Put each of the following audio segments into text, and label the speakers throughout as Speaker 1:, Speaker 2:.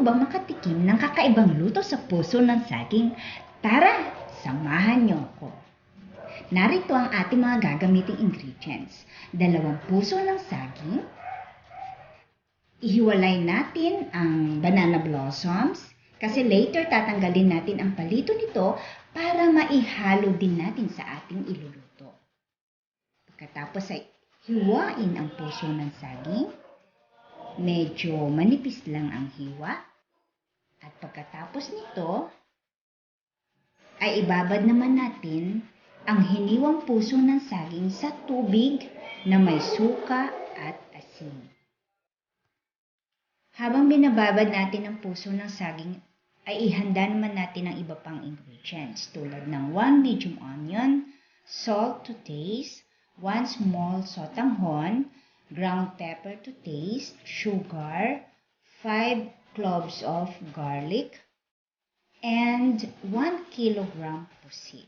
Speaker 1: ba makatikim ng kakaibang luto sa puso ng saging? Tara, samahan niyo ako. Narito ang ating mga gagamiting ingredients. 2 puso ng saging. Ihiwalay natin ang banana blossoms kasi later tatanggalin natin ang palito nito para maihalo din natin sa ating iluluto. Pagkatapos ay hiwain ang puso ng saging. Medyo manipis lang ang hiwa. At pagkatapos nito, ay ibabad naman natin ang hiniwang puso ng saging sa tubig na may suka at asin. Habang binababad natin ang puso ng saging, ay ihanda naman natin ang iba pang ingredients tulad ng 1 medium onion, salt to taste, 1 small sotanghon, ground pepper to taste, sugar, 5 cloves of garlic, and 1 kilogram pusit.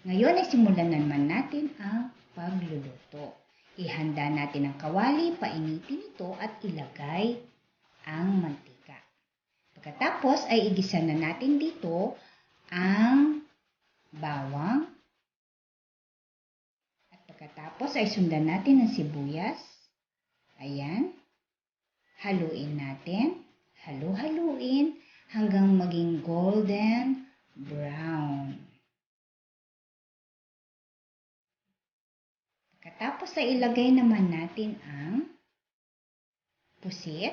Speaker 1: Ngayon ay simulan naman natin ang pagluluto. Ihanda natin ang kawali, painitin ito at ilagay ang mantika. Pagkatapos ay igisa na natin dito ang bawang. Pagkatapos ay sundan natin ng sibuyas. Ayan. Haluin natin. Halu-haluin hanggang maging golden brown. Pagkatapos ay ilagay naman natin ang pusit.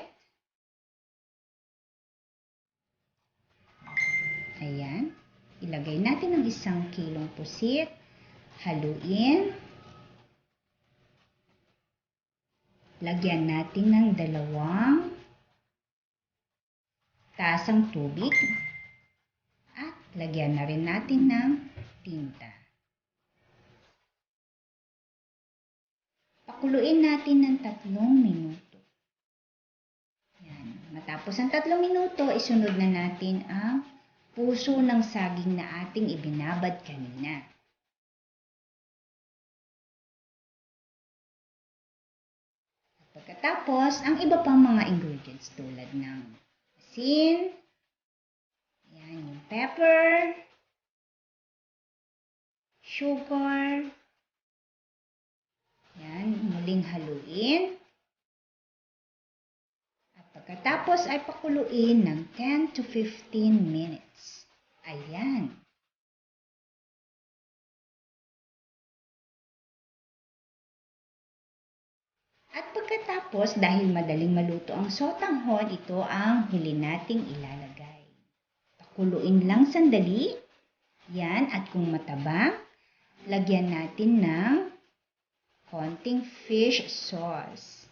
Speaker 1: Ayan. Ilagay natin ang 1 kilong pusit. Haluin. Lagyan natin ng 2 tasang tubig at lagyan na rin natin ng tinta. Pakuluin natin ng 3 minuto. Yan. Matapos ang 3 minuto, isunod na natin ang puso ng saging na ating ibinabad kanina. Pagkatapos, ang iba pang mga ingredients tulad ng asin, yan, yung pepper, sugar, yan, muling haluin. At pagkatapos ay pakuluin ng 10 to 15 minutes. Ayan. At pagkatapos, dahil madaling maluto ang sotanghon, ito ang huli nating ilalagay. Pakuluin lang sandali. Yan, at kung matabang, lagyan natin ng konting fish sauce.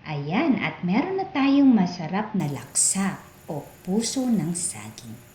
Speaker 1: Ayan, at meron na tayong masarap na laksa o puso ng saging.